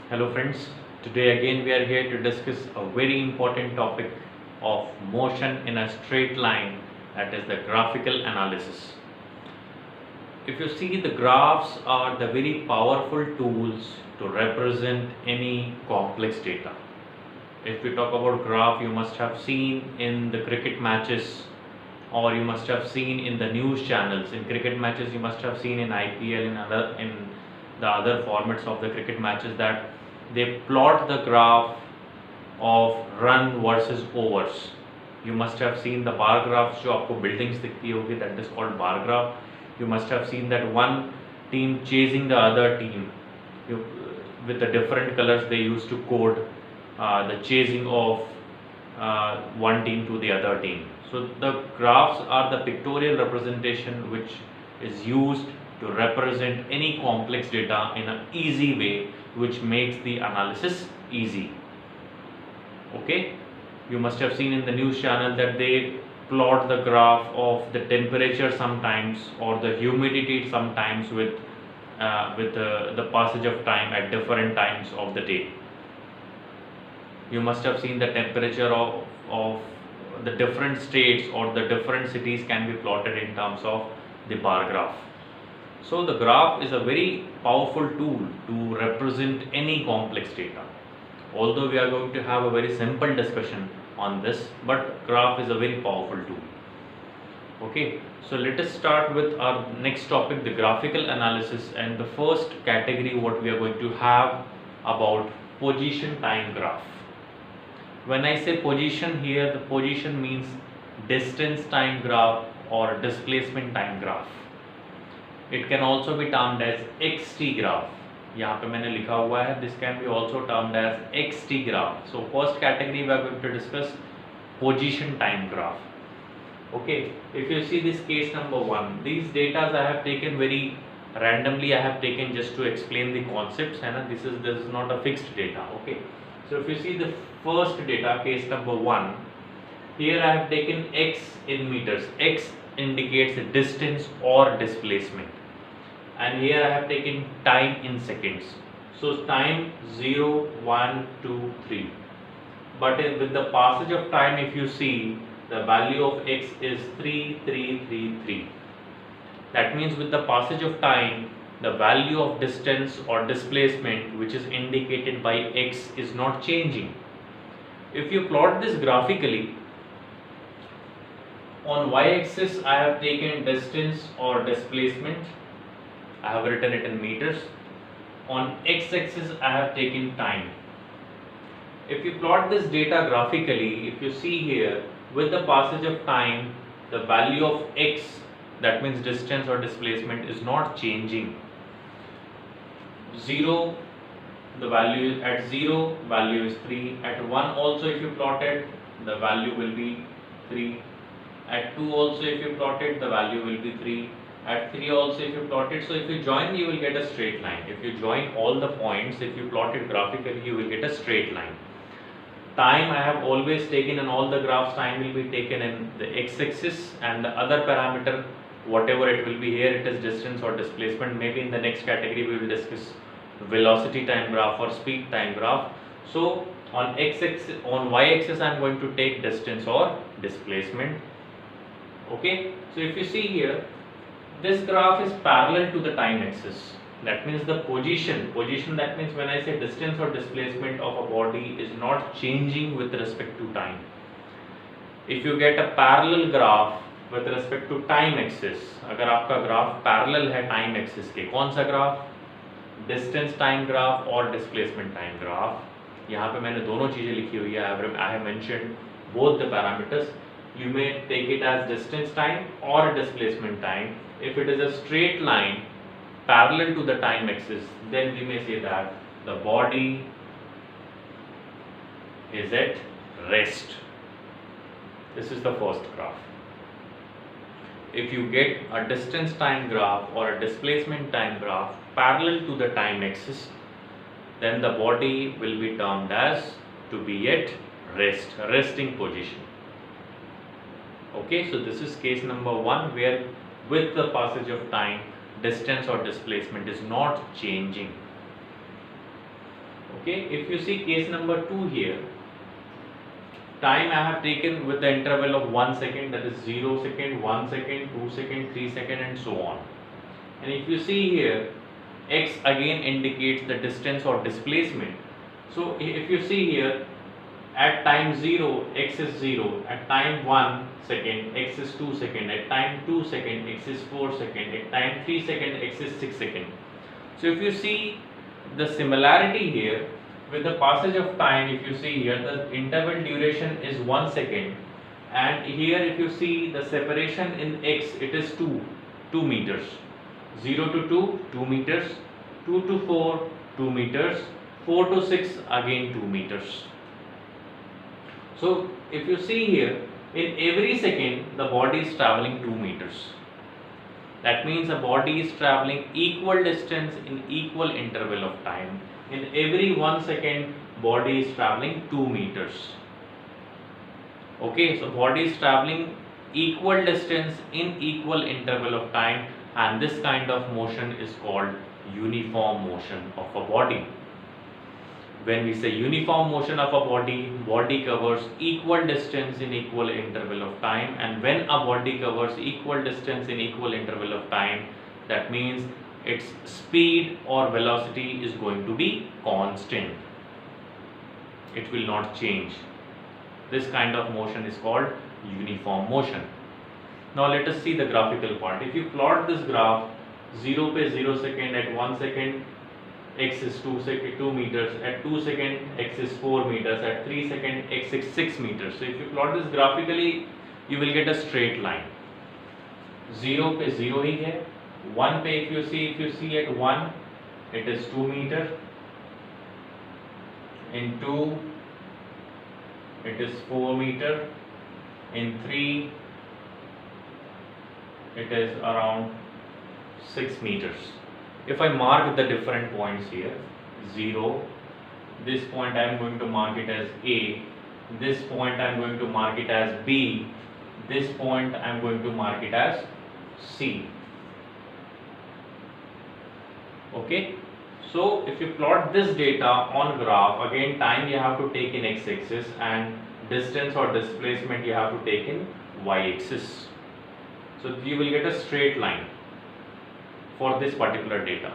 Hello friends, today again we are here to discuss a very important topic of motion in a straight line, that is the graphical analysis. If you see, the graphs are the very powerful tools to represent any complex data. If we talk about graph, you must have seen in the cricket matches, or you must have seen in the news channels. In cricket matches, you must have seen in IPL, in the other formats of the cricket matches, that they plot the graph of run versus overs. You must have seen the bar graphs जो आपको buildings दिखती होगी, that is called bar graph. You must have seen that one team chasing the other team. You, with the different colors they used to code the chasing of one team to the other team. So the graphs are the pictorial representation which is used to represent any complex data in an easy way, which makes the analysis easy. Okay, you must have seen in the news channel that they plot the graph of the temperature sometimes, or the humidity sometimes, with the passage of time at different times of the day. You must have seen the temperature of the different states or the different cities can be plotted in terms of the bar graph. So the graph is a very powerful tool to represent any complex data. Although we are going to have a very simple discussion on this, but graph is a very powerful tool. Okay, so let us start with our next topic, the graphical analysis, and the first category what we are going to have about position time graph. When I say position here, the position means distance time graph or displacement time graph. It can also be termed as XT graph. यहाँ पे मैंने लिखा हुआ है, this can be also termed as XT graph. So first category we are going to discuss position time graph. Okay, if you see this case number 1, these data I have taken very randomly. I have taken just to explain the concepts, and this is not a fixed data. Okay, so if you see the first data, case number 1, here I have taken x in meters. X indicates distance or displacement, and here I have taken time in seconds. So time 0, 1, 2, 3. But with the passage of time, if you see, the value of x is 3, 3, 3, 3. That means with the passage of time, the value of distance or displacement, which is indicated by x, is not changing. If you plot this graphically, on y-axis I have taken distance or displacement. I have written it in meters. On x-axis I have taken time. If you plot this data graphically, if you see here, with the passage of time, the value of x, that means distance or displacement, is not changing. 0, the value at 0, value is 3. At 1 also if you plot it, the value will be 3. At 2 also if you plot it, the value will be 3. At 3 also if you plot it, so if you join, you will get a straight line. If you join all the points, if you plot it graphically, you will get a straight line. Time I have always taken in all the graphs, time will be taken in the x-axis, and the other parameter, whatever it will be, here it is distance or displacement. Maybe in the next category we will discuss velocity time graph or speed time graph. So on x-axis, on y-axis I am going to take distance or displacement. Okay, so if you see here, this graph is parallel to the time axis. That means the position, that means when I say distance or displacement of a body is not changing with respect to time. If you get a parallel graph with respect to time axis, अगर आपका graph parallel है time axis के, कौन सा graph? Distance time graph और displacement time graph. यहाँ पे मैंने दोनों चीजें लिखी हुई है. I have mentioned both the parameters. You may take it as distance time or displacement time. If it is a straight line parallel to the time axis, then we may say that the body is at rest. This is the first graph. If you get a distance time graph or a displacement time graph parallel to the time axis, then the body will be termed as to be at rest, resting position. Okay, so this is case number 1, where with the passage of time, distance or displacement is not changing. Okay, if you see case number 2 here, time I have taken with the interval of 1 second, that is 0 second, 1 second, 2 second, 3 second and so on. And if you see here, x again indicates the distance or displacement. So if you see here, at time 0 x is 0, at time 1 second x is 2 second, at time 2 second x is 4 second, at time 3 second x is 6 second. So if you see the similarity here, with the passage of time, if you see here, the interval duration is 1 second, and here if you see the separation in x, it is 2 meters. 0 to 2, 2 meters, 2 to 4, 2 meters, 4 to 6, again 2 meters. So if you see here, in every second the body is traveling 2 meters. That means the body is traveling equal distance in equal interval of time. In every 1 second, body is traveling 2 meters. Okay, so body is traveling equal distance in equal interval of time, and this kind of motion is called uniform motion of a body. When we say uniform motion of a body covers equal distance in equal interval of time, and when a body covers equal distance in equal interval of time, that means its speed or velocity is going to be constant. It will not change. This kind of motion is called uniform motion. Now let us see the graphical part. If you plot this graph, 0 पे 0 second, at 1 second x is 2 meters, at 2 second x is 4 meters, at 3 second x is 6 meters. So if you plot this graphically, you will get a straight line. 0 पे 0 ही है, 1 पे if you see at 1 it is 2 meter, in 2 it is 4 meter, in 3 it is around 6 meters. If I mark the different points here, 0, this point I am going to mark it as A, this point I am going to mark it as B, this point I am going to mark it as C. Okay, so if you plot this data on graph, again time you have to take in x-axis and distance or displacement you have to take in y-axis. So you will get a straight line for this particular data,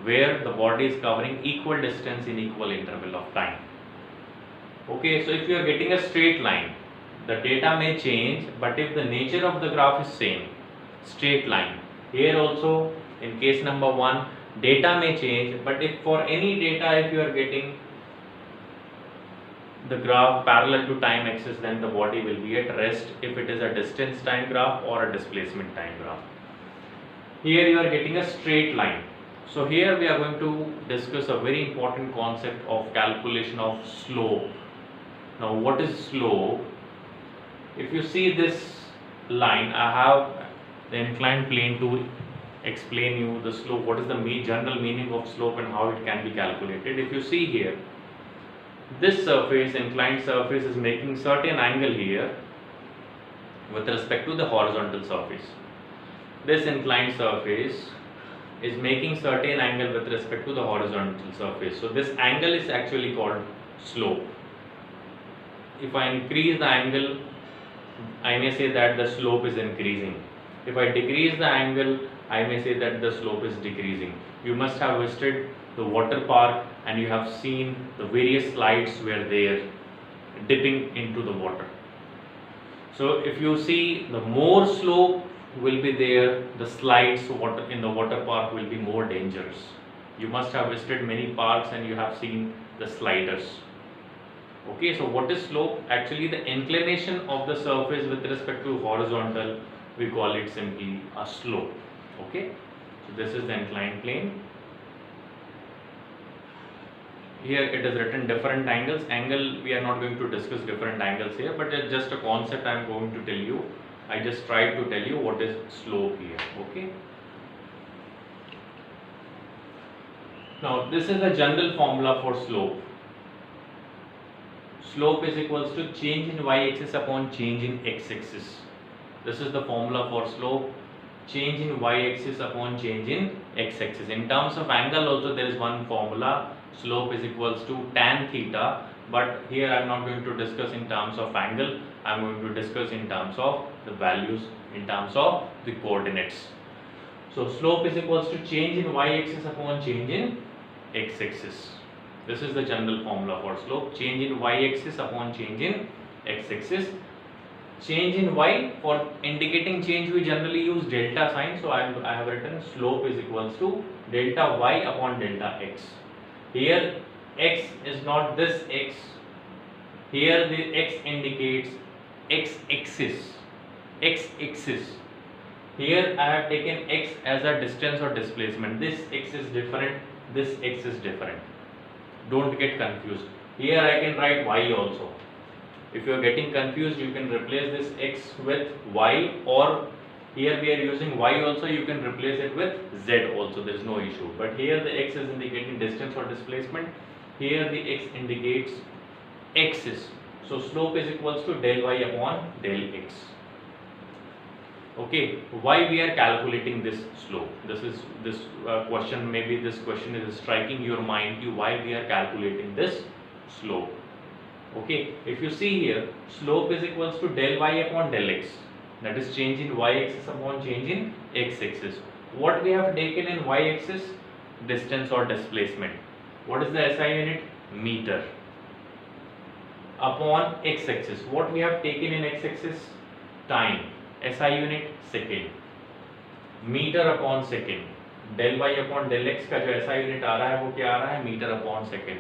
where the body is covering equal distance in equal interval of time. Okay, so if you are getting a straight line, the data may change, but if the nature of the graph is same, straight line. Here also in case number 1, data may change, but if for any data if you are getting the graph parallel to time axis, then the body will be at rest if it is a distance time graph or a displacement time graph. Here you are getting a straight line. So here we are going to discuss a very important concept of calculation of slope. Now what is slope? If you see this line, I have the inclined plane to explain you the slope, what is the general meaning of slope and how it can be calculated. If you see here, this surface, inclined surface, is making certain angle here with respect to the horizontal surface. This inclined surface is making certain angle with respect to the horizontal surface. So this angle is actually called slope. If I increase the angle, I may say that the slope is increasing. If I decrease the angle, I may say that the slope is decreasing. You must have visited the water park and you have seen the various slides where they are dipping into the water. So if you see, the more slope will be there, the slides in the water park will be more dangerous. You must have visited many parks and you have seen the sliders. Okay, so what is slope? Actually the inclination of the surface with respect to horizontal, we call it simply a slope. Okay, so this is the inclined plane. Here it is written different angles. Angle, we are not going to discuss different angles here, but it's just a concept I am going to tell you. I just tried to tell you what is slope here. Okay. Now this is the general formula for slope. Slope is equals to change in y-axis upon change in x-axis. This is the formula for slope. Change in y-axis upon change in x-axis. In terms of angle also there is one formula. slope is equals to tan theta, but here I am not going to discuss in terms of angle, I am going to discuss in terms of the values, in terms of the coordinates. So slope is equals to change in y-axis upon change in x-axis. This is the general formula for slope, change in y-axis upon change in x-axis. Change in y, for indicating change we generally use delta sign, so I have written slope is equals to delta y upon delta x. Here x is not this x, here the x indicates x-axis, x-axis. Here I have taken x as a distance or displacement. This x is different, this x is different. Don't get confused. Here I can write y also. If you are getting confused, you can replace this x with y, or here we are using y also, you can replace it with z also, there is no issue. But here the x is indicating distance or displacement, here the x indicates axis. So slope is equals to del y upon del x. Okay, why we are calculating this slope? This question, maybe this question is striking your mind, why we are calculating this slope. Okay, if you see here, slope is equals to del y upon del x, that is change in y-axis upon change in x-axis. What we have taken in y-axis? Distance or displacement. What is the SI unit? Meter. Upon x-axis, what we have taken in x-axis? Time. SI unit second. Meter upon second. Del y upon del x का जो SI unit आ रहा है वो क्या आ रहा है? Meter upon second.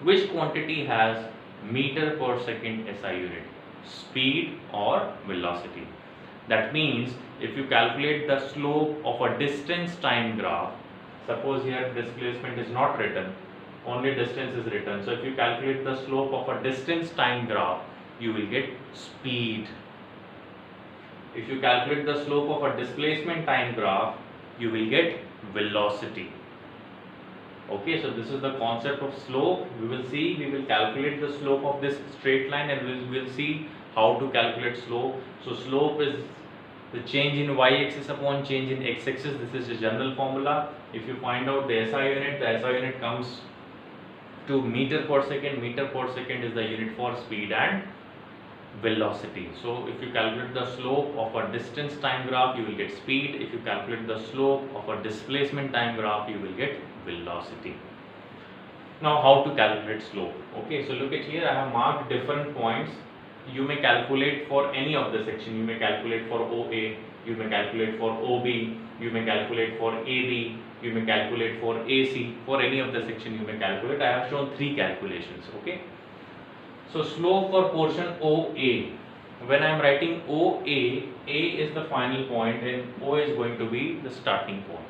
Which quantity has meter per second SI unit? Speed or velocity. That means if you calculate the slope of a distance time graph, suppose here displacement is not written, only distance is written. So if you calculate the slope of a distance time graph, you will get speed. If you calculate the slope of a displacement time graph, you will get velocity. Okay, so this is the concept of slope. We will calculate the slope of this straight line, and we will see how to calculate slope. So slope is the change in y-axis upon change in x-axis. This is a general formula. If you find out the SI unit, the SI unit comes to meter per second. Meter per second is the unit for speed and velocity. So if you calculate the slope of a distance time graph, you will get speed. If you calculate the slope of a displacement time graph, you will get velocity. Now how to calculate slope? Okay, so look at here, I have marked different points. You may calculate for any of the section. You may calculate for OA, you may calculate for OB, you may calculate for AB, you may calculate for AC. For any of the section you may calculate. I have shown 3 calculations. Okay, so slope for portion OA. When I am writing OA, A is the final point and O is going to be the starting point.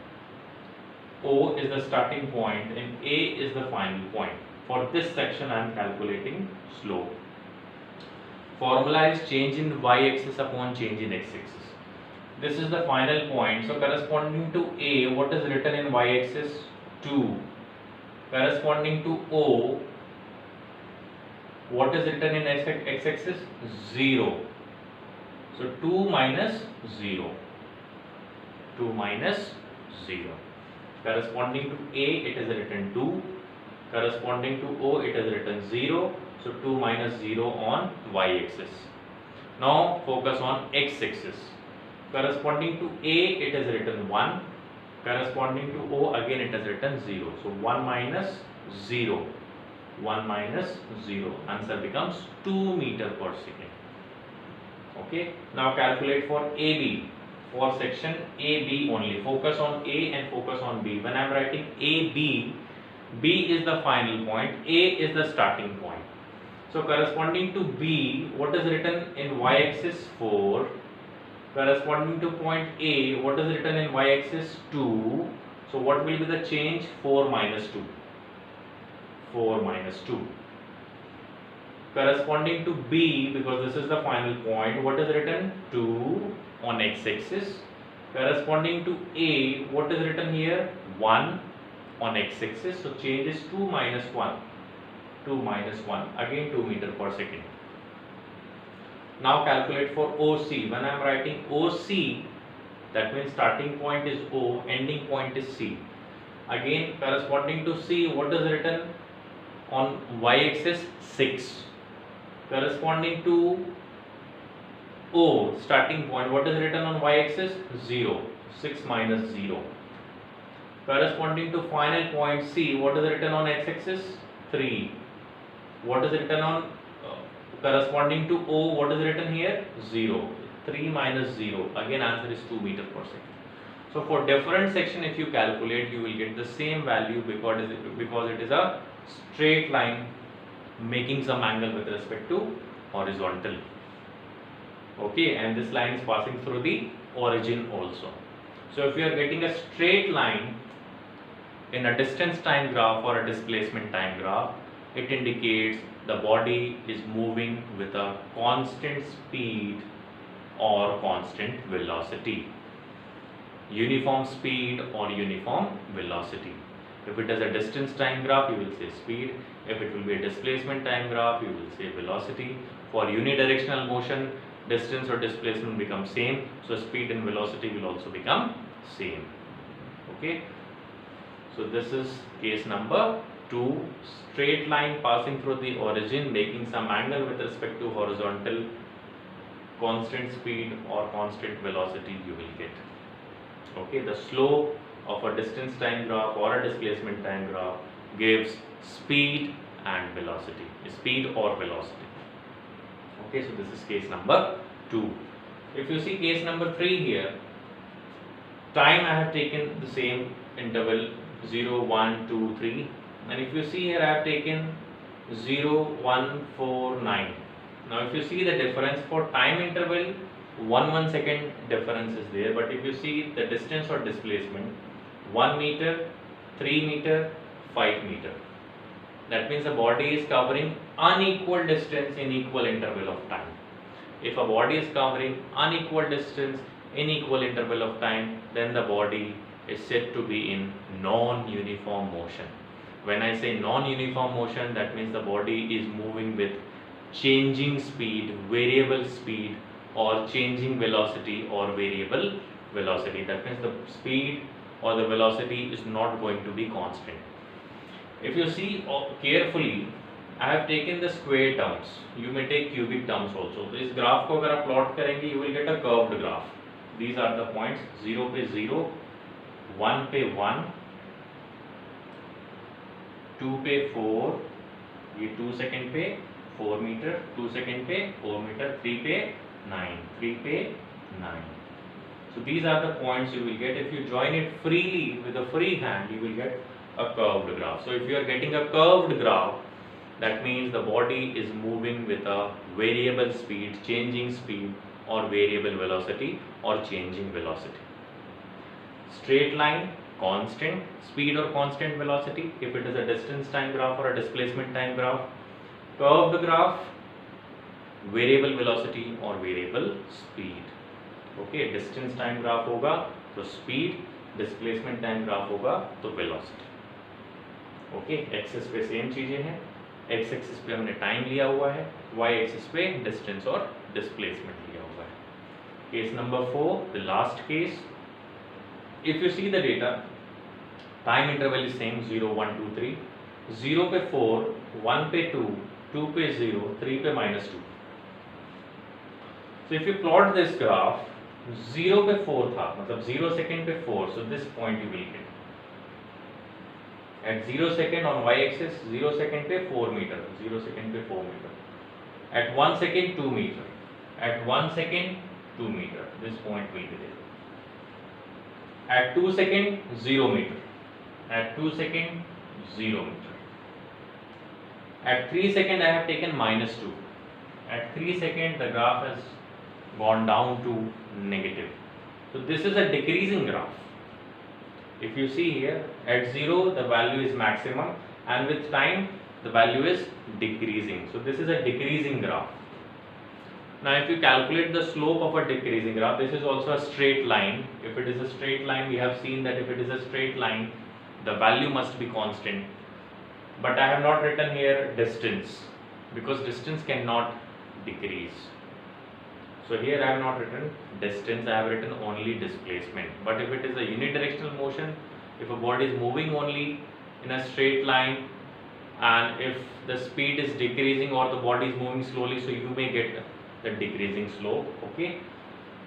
O is the starting point and A is the final point. For this section I am calculating slope. Formula is change in y-axis upon change in x-axis. This is the final point. So corresponding to A, what is written in y-axis? 2. Corresponding to O, what is written in x-axis? 0. So 2 minus 0. 2 minus 0. Corresponding to A, it is written 2. Corresponding to O, it is written 0. So 2 minus 0 on y-axis. Now focus on x-axis. Corresponding to A, it is written 1. Corresponding to O, again it is written 0. So 1 minus 0. 1 minus 0. Answer becomes 2 meter per second. Okay. Now calculate for AB. For section AB only. Focus on A and focus on B. When I am writing AB, B is the final point, A is the starting point. So corresponding to B, what is written in y-axis? 4. Corresponding to point A, what is written in y-axis? 2. So what will be the change? 4 minus 2. 4 minus 2. Corresponding to B, because this is the final point, what is written? 2 on x-axis. Corresponding to A, what is written here? 1 on x-axis. So change is 2 minus 1. 2 minus 1, again 2 meter per second. Now calculate for OC. When I am writing OC, that means starting point is O, ending point is C. Again corresponding to C, what is written on y-axis? 6. Corresponding to O, starting point, what is written on y-axis? 0. 6 minus 0. Corresponding to final point C, what is written on x-axis? 3. What is written on corresponding to O, what is written here? 0. 3 minus 0. Again answer is 2 meter per second. So for different section, if you calculate, you will get the same value because it is a straight line making some angle with respect to horizontal. Okay, and this line is passing through the origin also. So if you are getting a straight line in a distance time graph or a displacement time graph, it indicates the body is moving with a constant speed or constant velocity. Uniform speed or uniform velocity. If it is a distance time graph, you will say speed. If it will be a displacement time graph, you will say velocity. For unidirectional motion, distance or displacement become same, so speed and velocity will also become same. Okay, so this is case number 2. Straight line passing through the origin making some angle with respect to horizontal, constant speed or constant velocity you will get. Okay, the slope of a distance time graph or a displacement time graph gives speed and velocity, speed or velocity. Okay, so this is case number 2. If you see case number 3 here, time I have taken the same interval 0, 1, 2, 3, and if you see here I have taken 0, 1, 4, 9. Now if you see the difference for time interval, 1 second difference is there, but if you see the distance or displacement, 1 meter, 3 meter, 5 meter. That means the body is covering unequal distance in equal interval of time. If a body is covering unequal distance in equal interval of time, then the body is said to be in non-uniform motion. When I say non-uniform motion, that means the body is moving with changing speed, variable speed, or changing velocity or variable velocity. That means the speed or the velocity is not going to be constant. If you see carefully, I have taken the square terms. You may take cubic terms also. So इस graph को अगर आप plot करेंगे, you will get a curved graph. These are the points. 0 पे 0, 1 पे 1, 2 पे 4, ये 2 second पे 4 meter, 2 second पे 4 meter, 3 पे 9, 3 पे 9. So these are the points you will get. If you join it freely with a free hand, you will get a curved graph. So if you are getting a curved graph, that means the body is moving with a variable speed, changing speed, or variable velocity, or changing velocity. Straight line, constant speed or constant velocity if it is a distance time graph or a displacement time graph. Curved graph, variable velocity or variable speed. Okay, distance time graph होगा तो speed, displacement time graph होगा तो velocity. Okay, axis पे same चीजें हैं. X axis पे हमने time लिया हुआ है, वाई एक्सिस पे डिस्टेंस और डिस्प्लेसमेंट लिया हुआ है. Case number 4, the last case. If you see the data, time interval is same 0, 1, 2, 3. 0 पे 4, 1 पे 2, 2 पे 0, 3 पे -2. So if you plot this graph, 0 पे 4 था, मतलब 0 सेकेंड पे 4, so this point you will get. At 0 second on y-axis, 0 second पे 4 meter, 0 second पे 4 meter. At 1 second, 2 meter. At 1 second, 2 meter. This point will be there. At 2 second, 0 meter. At 2 second, 0 meter. At 3 second, I have taken -2. At 3 second, the graph has gone down to negative. So this is a decreasing graph. If you see here, at 0 the value is maximum, and with time the value is decreasing. So this is a decreasing graph. Now if you calculate the slope of a decreasing graph, this is also a straight line. If it is a straight line, we have seen that if it is a straight line, the value must be constant. But I have not written here distance, because distance cannot decrease. So here I have not written distance, I have written only displacement. But if it is a unidirectional motion, If a body is moving only in a straight line, and if the speed is decreasing or the body is moving slowly, so you may get the decreasing slope. Okay,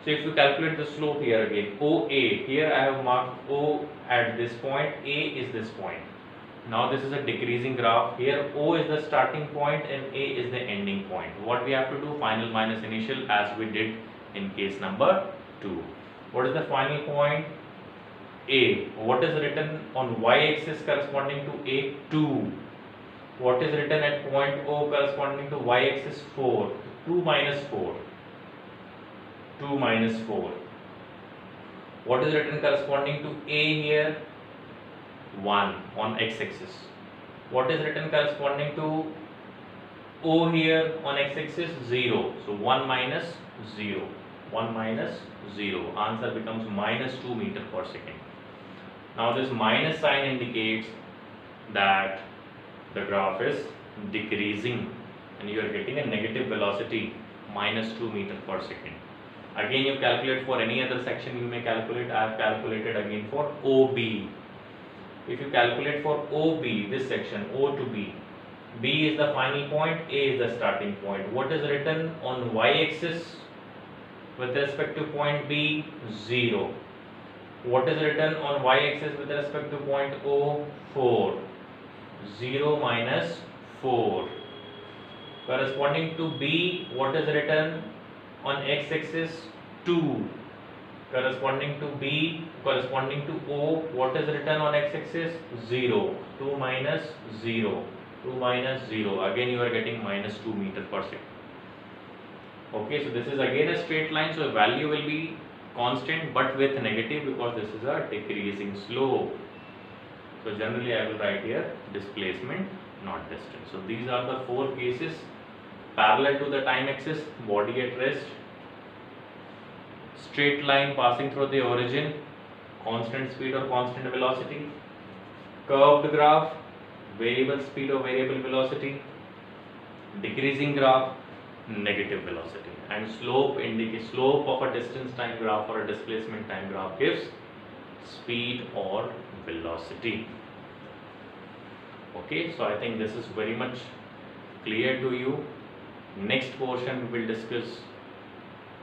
so if you calculate the slope here again, OA, here I have marked O at this point, A is this point. Now this is a decreasing graph. Here O is the starting point and A is the ending point. What we have to do? Final minus initial, as we did in case number 2. What is the final point? A. What is written on y-axis corresponding to A? 2. What is written at point O corresponding to y-axis? 4. 2 minus 4. 2 minus 4. What is written corresponding to A here? 1 on x-axis. What is written corresponding to O here on x-axis? 0. So 1 minus 0. 1 minus 0. Answer becomes minus 2 meter per second. Now this minus sign indicates that the graph is decreasing and you are getting a negative velocity, minus 2 meter per second. Again, you calculate for any other section, you may calculate. I have calculated again for OB. If you calculate for OB, this section O to B, B is the final point, A is the starting point. What is written on y-axis with respect to point B? 0. What is written on y-axis with respect to point O? 4. 0 minus 4. Corresponding to B, what is written on x-axis? 2. Corresponding to B, corresponding to O, what is written on x-axis? 0. 2 minus 0. 2 minus 0. Again you are getting minus 2 meter per second. Okay, so this is again a straight line, so value will be constant but with negative because this is a decreasing slope. So generally I will write here displacement, not distance. So these are the 4 cases: parallel to the time axis, body at rest, straight line passing through the origin, constant speed or constant velocity, curved graph, variable speed or variable velocity, decreasing graph, negative velocity, and slope indicates slope of a distance time graph or a displacement time graph gives speed or velocity. Okay, so I think this is very much clear to you. Next portion we will discuss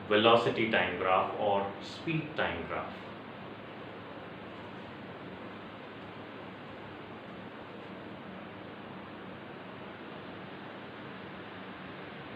velocity time graph or speed time graph.